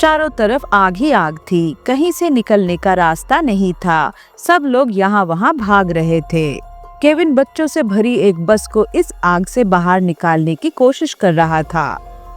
चारों तरफ आग ही आग थी, कहीं से निकलने का रास्ता नहीं था। सब लोग यहाँ वहाँ भाग रहे थे। केविन बच्चों से भरी एक बस को इस आग से बाहर निकालने की कोशिश कर रहा था।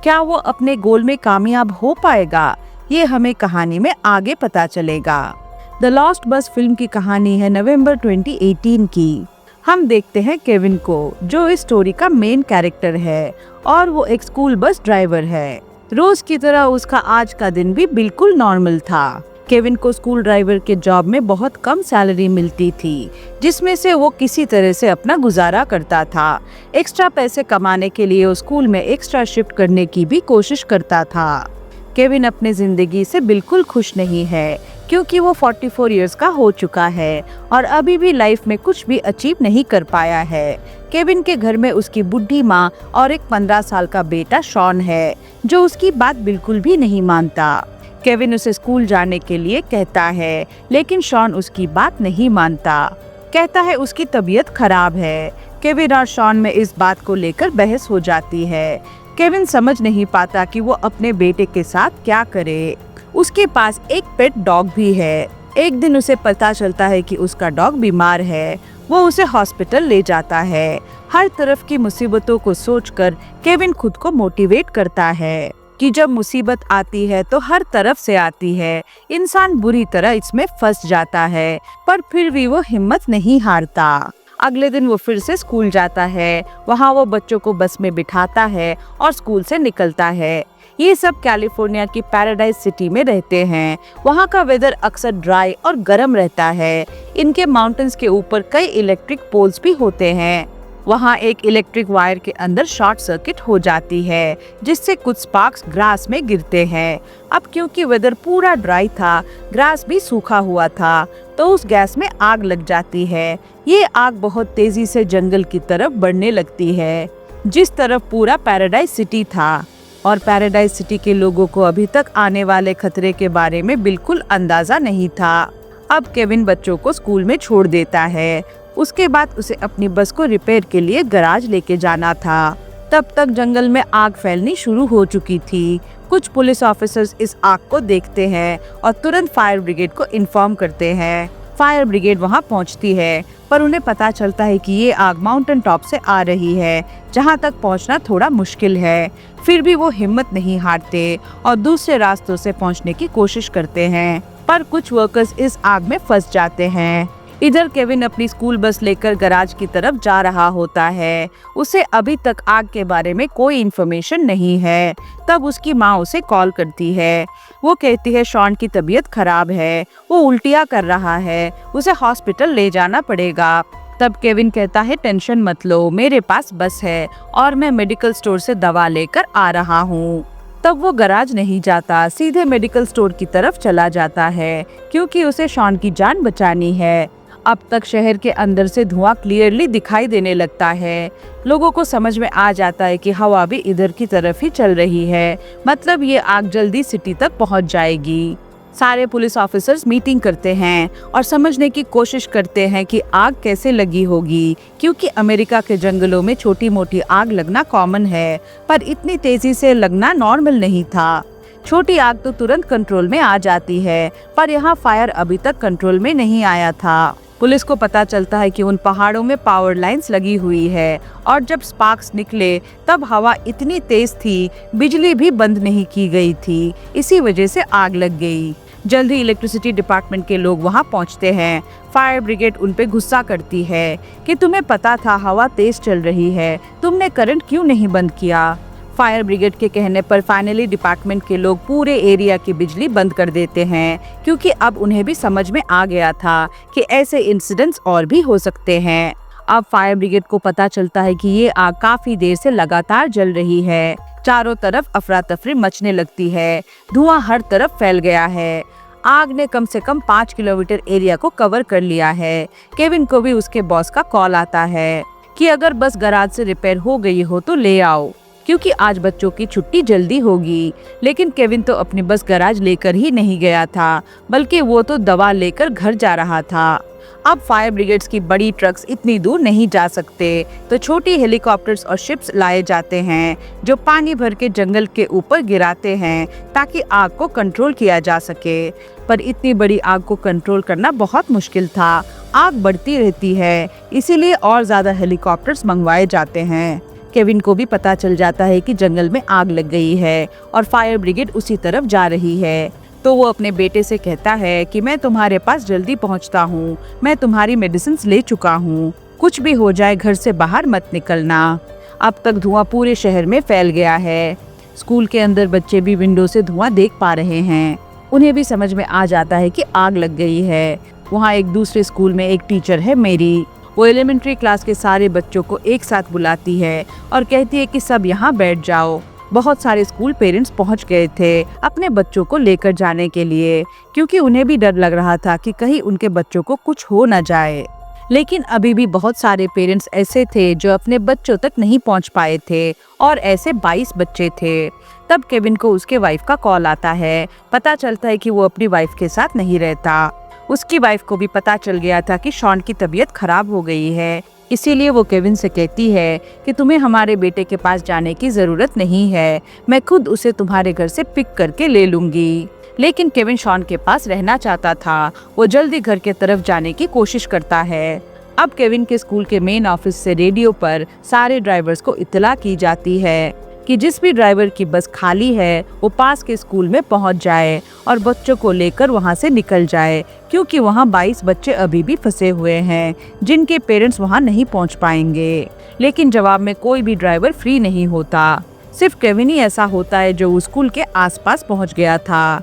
क्या वो अपने गोल में कामयाब हो पाएगा? ये हमें कहानी में आगे पता चलेगा। द लॉस्ट बस फिल्म की कहानी है नवंबर 2018 की। हम देखते हैं केविन को, जो इस स्टोरी का मेन कैरेक्टर है और वो एक स्कूल बस ड्राइवर है। रोज की तरह उसका आज का दिन भी बिल्कुल नॉर्मल था। केविन को स्कूल ड्राइवर के जॉब में बहुत कम सैलरी मिलती थी, जिसमें से वो किसी तरह से अपना गुजारा करता था। एक्स्ट्रा पैसे कमाने के लिए वो स्कूल में एक्स्ट्रा शिफ्ट करने की भी कोशिश करता था। केविन अपने जिंदगी से बिल्कुल खुश नहीं है, क्योंकि वो 44 इयर्स का हो चुका है और अभी भी लाइफ में कुछ भी अचीव नहीं कर पाया है। केविन के घर में उसकी बुढ़ी माँ और एक 15 साल का बेटा शॉन है, जो उसकी बात बिल्कुल भी नहीं मानता। केविन उसे स्कूल जाने के लिए कहता है, लेकिन शॉन उसकी बात नहीं मानता। कहता है उसकी तबीयत खराब है। केविन और शॉन में इस बात को लेकर बहस हो जाती है। केविन समझ नहीं पाता कि वो अपने बेटे के साथ क्या करे। उसके पास एक पेट डॉग भी है। एक दिन उसे पता चलता है कि उसका डॉग बीमार है। वो उसे हॉस्पिटल ले जाता है। हर तरफ की मुसीबतों को सोचकर केविन खुद को मोटिवेट करता है कि जब मुसीबत आती है तो हर तरफ से आती है। इंसान बुरी तरह इसमें फंस जाता है, पर फिर भी वो हिम्मत नहीं हारता। अगले दिन वो फिर से स्कूल जाता है। वहाँ वो बच्चों को बस में बिठाता है और स्कूल से निकलता है। ये सब कैलिफोर्निया की पैराडाइज सिटी में रहते हैं। वहाँ का वेदर अक्सर ड्राई और गर्म रहता है। इनके माउंटेन्स के ऊपर कई इलेक्ट्रिक पोल्स भी होते हैं। वहाँ एक इलेक्ट्रिक वायर के अंदर शॉर्ट सर्किट हो जाती है, जिससे कुछ स्पार्क्स ग्रास में गिरते हैं। अब क्योंकि वेदर पूरा ड्राई था, ग्रास भी सूखा हुआ था, तो उस गैस में आग लग जाती है। ये आग बहुत तेजी से जंगल की तरफ बढ़ने लगती है, जिस तरफ पूरा पैराडाइज सिटी था। और पैराडाइज सिटी के लोगों को अभी तक आने वाले खतरे के बारे में बिल्कुल अंदाजा नहीं था। अब केविन बच्चों को स्कूल में छोड़ देता है। उसके बाद उसे अपनी बस को रिपेयर के लिए गैराज लेके जाना था। तब तक जंगल में आग फैलनी शुरू हो चुकी थी। कुछ पुलिस ऑफिसर्स इस आग को देखते हैं और तुरंत फायर ब्रिगेड को इन्फॉर्म करते हैं। फायर ब्रिगेड वहां पहुंचती है, पर उन्हें पता चलता है कि ये आग माउंटेन टॉप से आ रही है, जहां तक पहुंचना थोड़ा मुश्किल है। फिर भी वो हिम्मत नहीं हारते और दूसरे रास्तों से पहुंचने की कोशिश करते हैं, पर कुछ वर्कर्स इस आग में फंस जाते हैं। इधर केविन अपनी स्कूल बस लेकर गैराज की तरफ जा रहा होता है। उसे अभी तक आग के बारे में कोई इन्फॉर्मेशन नहीं है। तब उसकी माँ उसे कॉल करती है। वो कहती है शॉन की तबीयत खराब है, वो उल्टियाँ कर रहा है, उसे हॉस्पिटल ले जाना पड़ेगा। तब केविन कहता है टेंशन मत लो, मेरे पास बस है और मैं मेडिकल स्टोर से दवा लेकर आ रहा हूँ। तब वो गैराज नहीं जाता, सीधे मेडिकल स्टोर की तरफ चला जाता है, क्योंकि उसे शॉन की जान बचानी है। अब तक शहर के अंदर से धुआं क्लियरली दिखाई देने लगता है। लोगों को समझ में आ जाता है कि हवा भी इधर की तरफ ही चल रही है, मतलब ये आग जल्दी सिटी तक पहुंच जाएगी। सारे पुलिस ऑफिसर्स मीटिंग करते हैं और समझने की कोशिश करते हैं कि आग कैसे लगी होगी, क्योंकि अमेरिका के जंगलों में छोटी मोटी आग लगना कॉमन है, पर इतनी तेजी से लगना नॉर्मल नहीं था। छोटी आग तो तुरंत कंट्रोल में आ जाती है, पर यहाँ फायर अभी तक कंट्रोल में नहीं आया था। पुलिस को पता चलता है कि उन पहाड़ों में पावर लाइंस लगी हुई है और जब स्पार्क्स निकले तब हवा इतनी तेज थी, बिजली भी बंद नहीं की गई थी, इसी वजह से आग लग गई। जल्दी इलेक्ट्रिसिटी डिपार्टमेंट के लोग वहां पहुंचते हैं। फायर ब्रिगेड उन पे गुस्सा करती है कि तुम्हें पता था हवा तेज चल रही है, तुमने करंट क्यों नहीं बंद किया। फायर ब्रिगेड के कहने पर फाइनली डिपार्टमेंट के लोग पूरे एरिया की बिजली बंद कर देते हैं, क्योंकि अब उन्हें भी समझ में आ गया था कि ऐसे इंसिडेंट्स और भी हो सकते हैं। अब फायर ब्रिगेड को पता चलता है कि ये आग काफी देर से लगातार जल रही है। चारों तरफ अफरा तफरी मचने लगती है, धुआं हर तरफ फैल गया है। आग ने कम से कम 5 किलोमीटर एरिया को कवर कर लिया है। केविन को भी उसके बॉस का कॉल आता है कि अगर बस गैराज से रिपेयर हो गई हो तो ले आओ, क्योंकि आज बच्चों की छुट्टी जल्दी होगी। लेकिन केविन तो अपनी बस गैराज लेकर ही नहीं गया था, बल्कि वो तो दवा लेकर घर जा रहा था। अब फायर ब्रिगेड्स की बड़ी ट्रक्स इतनी दूर नहीं जा सकते, तो छोटी हेलीकॉप्टर्स और शिप्स लाए जाते हैं जो पानी भर के जंगल के ऊपर गिराते हैं ताकि आग को कंट्रोल किया जा सके। पर इतनी बड़ी आग को कंट्रोल करना बहुत मुश्किल था। आग बढ़ती रहती है, इसीलिए और ज्यादा हेलीकॉप्टर्स मंगवाए जाते हैं। केविन को भी पता चल जाता है कि जंगल में आग लग गई है और फायर ब्रिगेड उसी तरफ जा रही है, तो वो अपने बेटे से कहता है कि मैं तुम्हारे पास जल्दी पहुंचता हूं, मैं तुम्हारी मेडिसिन ले चुका हूं, कुछ भी हो जाए घर से बाहर मत निकलना। अब तक धुआं पूरे शहर में फैल गया है। स्कूल के अंदर बच्चे भी विंडो से धुआं देख पा रहे हैं। उन्हें भी समझ में आ जाता है कि आग लग गई है। वहाँ एक दूसरे स्कूल में एक टीचर है मेरी, वो एलिमेंट्री क्लास के सारे बच्चों को एक साथ बुलाती है और कहती है कि सब यहाँ बैठ जाओ। बहुत सारे स्कूल पेरेंट्स पहुंच गए थे अपने बच्चों को लेकर जाने के लिए, क्योंकि उन्हें भी डर लग रहा था कि कहीं उनके बच्चों को कुछ हो न जाए। लेकिन अभी भी बहुत सारे पेरेंट्स ऐसे थे जो अपने बच्चों तक नहीं पहुंच पाए थे और ऐसे 22 बच्चे थे। तब केविन को उसके वाइफ का कॉल आता है। पता चलता है कि वो अपनी वाइफ के साथ नहीं रहता। उसकी वाइफ को भी पता चल गया था कि शॉन की तबीयत खराब हो गई है, इसीलिए वो केविन से कहती है कि तुम्हें हमारे बेटे के पास जाने की जरूरत नहीं है, मैं खुद उसे तुम्हारे घर से पिक करके ले लूंगी। लेकिन केविन शॉन के पास रहना चाहता था। वो जल्दी घर के तरफ जाने की कोशिश करता है। अब केविन के स्कूल के मेन ऑफिस से रेडियो पर सारे ड्राइवर्स को इत्तला की जाती है कि जिस भी ड्राइवर की बस खाली है वो पास के स्कूल में पहुंच जाए और बच्चों को लेकर वहां से निकल जाए, क्योंकि वहां 22 बच्चे अभी भी फंसे हुए हैं जिनके पेरेंट्स वहां नहीं पहुंच पाएंगे। लेकिन जवाब में कोई भी ड्राइवर फ्री नहीं होता। सिर्फ केविन ही ऐसा होता है जो उस स्कूल के आसपास पहुंच गया था।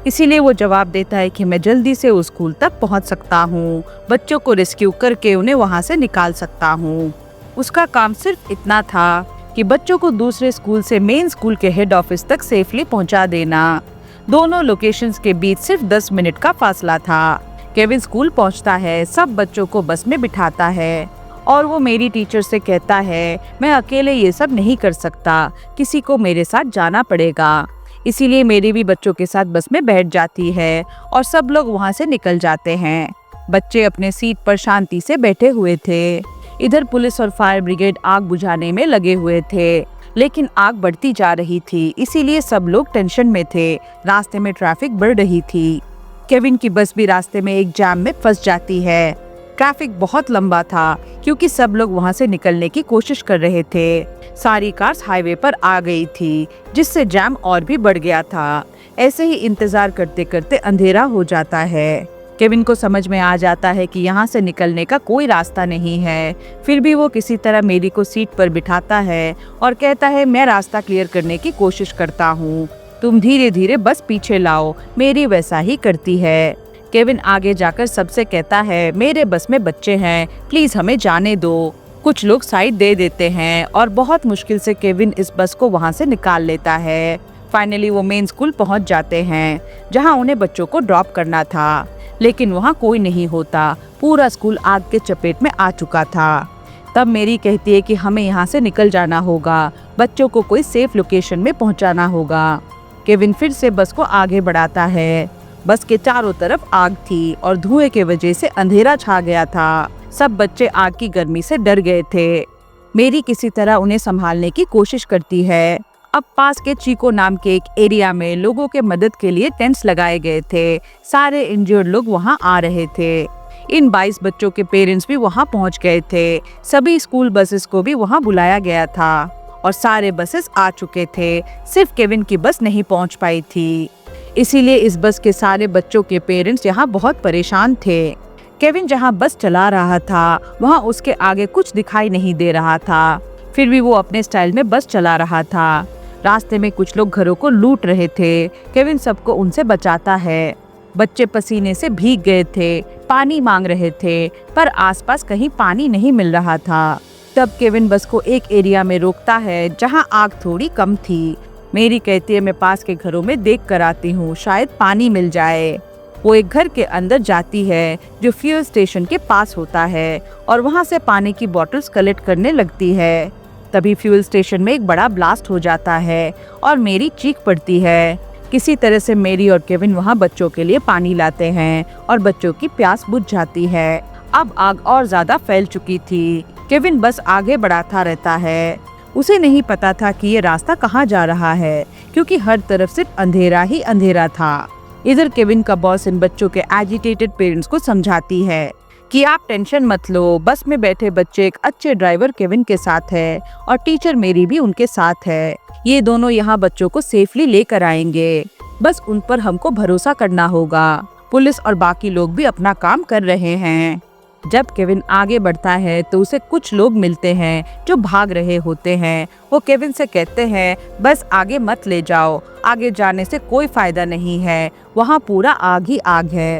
इसीलिए वो जवाब देता है कि मैं जल्दी से उस स्कूल तक पहुंच सकता हूं, बच्चों को रेस्क्यू करके उन्हें वहां से निकाल सकता हूं। उसका काम सिर्फ इतना था कि बच्चों को दूसरे स्कूल से मेन स्कूल के हेड ऑफिस तक सेफली पहुंचा देना। दोनों लोकेशंस के बीच सिर्फ 10 मिनट का फासला था। केविन स्कूल पहुंचता है, सब बच्चों को बस में बिठाता है और वो मेरी टीचर से कहता है मैं अकेले ये सब नहीं कर सकता, किसी को मेरे साथ जाना पड़ेगा। इसीलिए मेरी भी बच्चों के साथ बस में बैठ जाती है और सब लोग वहाँ से निकल जाते हैं। बच्चे अपने सीट पर शांति से बैठे हुए थे। इधर पुलिस और फायर ब्रिगेड आग बुझाने में लगे हुए थे, लेकिन आग बढ़ती जा रही थी, इसीलिए सब लोग टेंशन में थे। रास्ते में ट्रैफिक बढ़ रही थी। केविन की बस भी रास्ते में एक जाम में फंस जाती है। ट्रैफिक बहुत लंबा था क्योंकि सब लोग वहां से निकलने की कोशिश कर रहे थे। सारी कार्स हाईवे पर आ गई थी, जिससे जाम और भी बढ़ गया था। ऐसे ही इंतजार करते करते अंधेरा हो जाता है। केविन को समझ में आ जाता है कि यहाँ से निकलने का कोई रास्ता नहीं है। फिर भी वो किसी तरह मेरी को सीट पर बिठाता है और कहता है मैं रास्ता क्लियर करने की कोशिश करता हूँ, तुम धीरे धीरे बस पीछे लाओ। मेरी वैसा ही करती है। केविन आगे जाकर सबसे कहता है मेरे बस में बच्चे हैं, प्लीज हमें जाने दो। कुछ लोग साइड दे देते हैं और बहुत मुश्किल से केविन इस बस को वहाँ से निकाल लेता है। फाइनली वो मेन स्कूल पहुँच जाते हैं जहाँ उन्हें बच्चों को ड्रॉप करना था, लेकिन वहाँ कोई नहीं होता। पूरा स्कूल आग के चपेट में आ चुका था। तब मेरी कहती है कि हमें यहाँ से निकल जाना होगा, बच्चों को कोई सेफ लोकेशन में पहुँचाना होगा। केविन फिर से बस को आगे बढ़ाता है। बस के चारों तरफ आग थी और धुएं के वजह से अंधेरा छा गया था। सब बच्चे आग की गर्मी से डर गए थे। मेरी किसी तरह उन्हें संभालने की कोशिश करती है। अब पास के चीको नाम के एक एरिया में लोगों के मदद के लिए टेंट्स लगाए गए थे। सारे इंजर्ड लोग वहां आ रहे थे। इन 22 बच्चों के पेरेंट्स भी वहां पहुंच गए थे। सभी स्कूल बसेस को भी वहां बुलाया गया था और सारे बसेस आ चुके थे। सिर्फ केविन की बस नहीं पहुंच पाई थी, इसीलिए इस बस के सारे बच्चों के पेरेंट्स यहाँ बहुत परेशान थे। केविन जहाँ बस चला रहा था वहाँ उसके आगे कुछ दिखाई नहीं दे रहा था, फिर भी वो अपने स्टाइल में बस चला रहा था। रास्ते में कुछ लोग घरों को लूट रहे थे। केविन सबको उनसे बचाता है। बच्चे पसीने से भीग गए थे, पानी मांग रहे थे, पर आसपास कहीं पानी नहीं मिल रहा था। तब केविन बस को एक एरिया में रोकता है जहां आग थोड़ी कम थी। मेरी कहती है मैं पास के घरों में देख कर आती हूँ, शायद पानी मिल जाए। वो एक घर के अंदर जाती है जो फ्यूल स्टेशन के पास होता है और वहाँ से पानी की बॉटल्स कलेक्ट करने लगती है। तभी फ्यूल स्टेशन में एक बड़ा ब्लास्ट हो जाता है और मेरी चीख पड़ती है। किसी तरह से मेरी और केविन वहाँ बच्चों के लिए पानी लाते हैं और बच्चों की प्यास बुझ जाती है। अब आग और ज्यादा फैल चुकी थी। केविन बस आगे बढ़ाता रहता है। उसे नहीं पता था कि ये रास्ता कहाँ जा रहा है, क्योंकि हर तरफ सिर्फ अंधेरा ही अंधेरा था। इधर केविन का बॉस इन बच्चों के एजिटेटेड पेरेंट्स को समझाती है कि आप टेंशन मत लो, बस में बैठे बच्चे एक अच्छे ड्राइवर केविन के साथ है और टीचर मेरी भी उनके साथ है। ये दोनों यहाँ बच्चों को सेफली लेकर आएंगे, बस उन पर हमको भरोसा करना होगा। पुलिस और बाकी लोग भी अपना काम कर रहे हैं। जब केविन आगे बढ़ता है तो उसे कुछ लोग मिलते हैं जो भाग रहे होते हैं। वो केविन से कहते हैं, बस आगे मत ले जाओ, आगे जाने से कोई फायदा नहीं है, वहाँ पूरा आग ही आग है,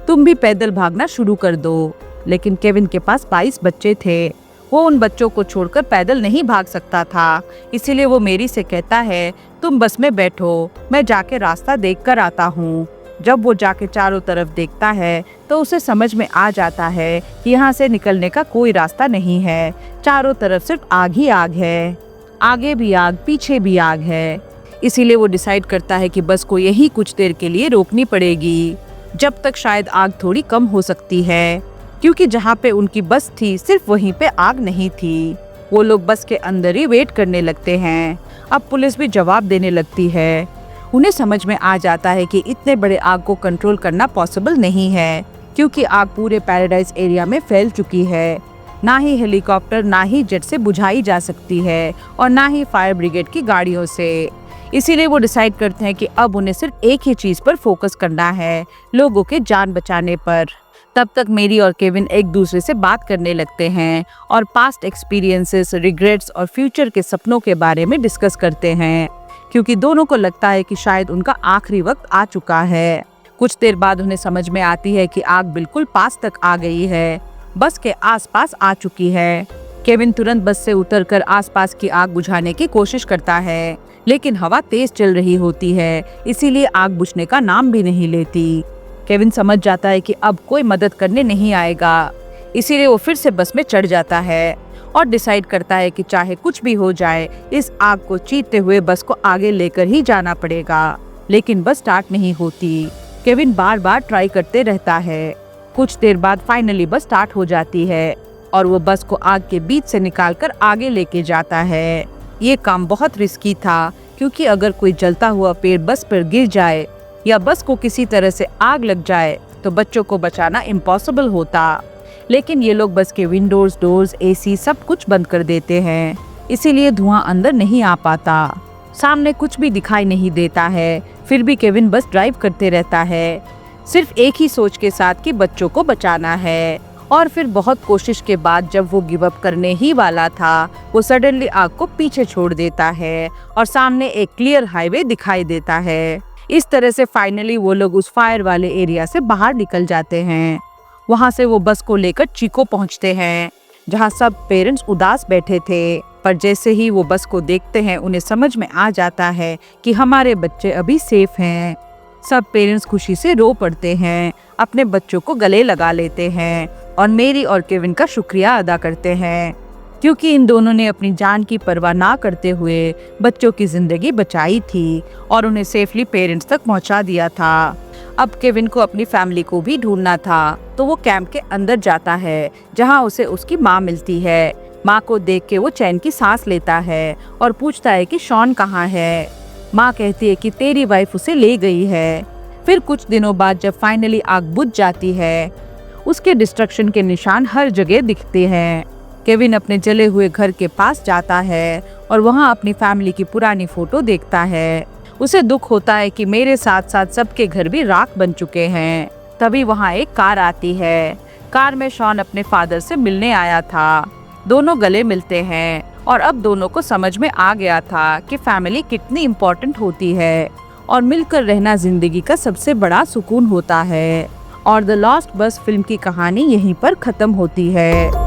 तुम भी पैदल भागना शुरू कर दो। लेकिन केविन के पास 22 बच्चे थे, वो उन बच्चों को छोड़कर पैदल नहीं भाग सकता था। इसीलिए वो मेरी से कहता है, तुम बस में बैठो, मैं जाके रास्ता देख कर आता हूँ। जब वो जाके चारों तरफ देखता है तो उसे समझ में आ जाता है कि यहाँ से निकलने का कोई रास्ता नहीं है। चारों तरफ सिर्फ आग ही आग है, आगे भी आग, पीछे भी आग है। इसीलिए वो डिसाइड करता है कि बस को यही कुछ देर के लिए रोकनी पड़ेगी, जब तक शायद आग थोड़ी कम हो सकती है, क्योंकि जहाँ पे उनकी बस थी सिर्फ वहीं पे आग नहीं थी। वो लोग बस के अंदर ही वेट करने लगते हैं। अब पुलिस भी जवाब देने लगती है। उन्हें समझ में आ जाता है कि इतने बड़े आग को कंट्रोल करना पॉसिबल नहीं है, क्योंकि आग पूरे पैराडाइज एरिया में फैल चुकी है। ना ही हेलीकॉप्टर, ना ही जेट से बुझाई जा सकती है और ना ही फायर ब्रिगेड की गाड़ियों से। इसीलिए वो डिसाइड करते हैं कि अब उन्हें सिर्फ एक ही चीज पर फोकस करना है, लोगों के जान बचाने पर। तब तक मेरी और केविन एक दूसरे से बात करने लगते हैं और पास्ट एक्सपीरियंसेस, रिग्रेट्स और फ्यूचर के सपनों के बारे में डिस्कस करते हैं, क्योंकि दोनों को लगता है कि शायद उनका आखिरी वक्त आ चुका है। कुछ देर बाद उन्हें समझ में आती है कि आग बिल्कुल पास तक आ गई है, बस के आसपास आ चुकी है। केविन तुरंत बस से उतरकर आसपास की आग बुझाने की कोशिश करता है, लेकिन हवा तेज चल रही होती है, इसीलिए आग बुझने का नाम भी नहीं लेती। केविन समझ जाता है कि अब कोई मदद करने नहीं आएगा, इसीलिए वो फिर से बस में चढ़ जाता है और डिसाइड करता है कि चाहे कुछ भी हो जाए, इस आग को चीरते हुए बस को आगे लेकर ही जाना पड़ेगा। लेकिन बस स्टार्ट नहीं होती। केविन बार बार ट्राई करते रहता है। कुछ देर बाद फाइनली बस स्टार्ट हो जाती है और वो बस को आग के बीच से निकालकर आगे लेके जाता है। ये काम बहुत रिस्की था, क्योंकि अगर कोई जलता हुआ पेड़ बस पर गिर जाए या बस को किसी तरह से आग लग जाए तो बच्चों को बचाना इम्पॉसिबल होता। लेकिन ये लोग बस के विंडोज, डोर्स, एसी सब कुछ बंद कर देते हैं, इसीलिए धुआं अंदर नहीं आ पाता। सामने कुछ भी दिखाई नहीं देता है, फिर भी केविन बस ड्राइव करते रहता है, सिर्फ एक ही सोच के साथ कि बच्चों को बचाना है। और फिर बहुत कोशिश के बाद जब वो गिव अप करने ही वाला था, वो सडनली आग को पीछे छोड़ देता है और सामने एक क्लियर हाईवे दिखाई देता है। इस तरह से फाइनली वो लोग उस फायर वाले एरिया से बाहर निकल जाते हैं। वहाँ से वो बस को लेकर चीको पहुँचते हैं, जहाँ सब पेरेंट्स उदास बैठे थे। पर जैसे ही वो बस को देखते हैं, उन्हें समझ में आ जाता है कि हमारे बच्चे अभी सेफ हैं। सब पेरेंट्स खुशी से रो पड़ते हैं, अपने बच्चों को गले लगा लेते हैं और मेरी और केविन का शुक्रिया अदा करते हैं, क्योंकि इन दोनों ने अपनी जान की परवाह ना करते हुए बच्चों की जिंदगी बचाई थी और उन्हें सेफली पेरेंट्स तक पहुंचा दिया था। अब केविन को अपनी फैमिली को भी ढूंढना था, तो वो कैंप के अंदर जाता है, जहां उसे उसकी माँ मिलती है। माँ को देख के वो चैन की सांस लेता है और पूछता है कि शॉन कहाँ है। माँ कहती है कि तेरी वाइफ उसे ले गई है। फिर कुछ दिनों बाद जब फाइनली आग बुझ जाती है, उसके डिस्ट्रक्शन के निशान हर जगह दिखते हैं। केविन अपने जले हुए घर के पास जाता है और वहाँ अपनी फैमिली की पुरानी फोटो देखता है। उसे दुख होता है कि मेरे साथ साथ सबके घर भी राख बन चुके हैं। तभी वहाँ एक कार आती है। कार में शॉन अपने फादर से मिलने आया था। दोनों गले मिलते हैं और अब दोनों को समझ में आ गया था कि फैमिली कितनी इम्पोर्टेंट होती है और मिलकर रहना जिंदगी का सबसे बड़ा सुकून होता है। और द लॉस्ट बस फिल्म की कहानी यहीं पर खत्म होती है।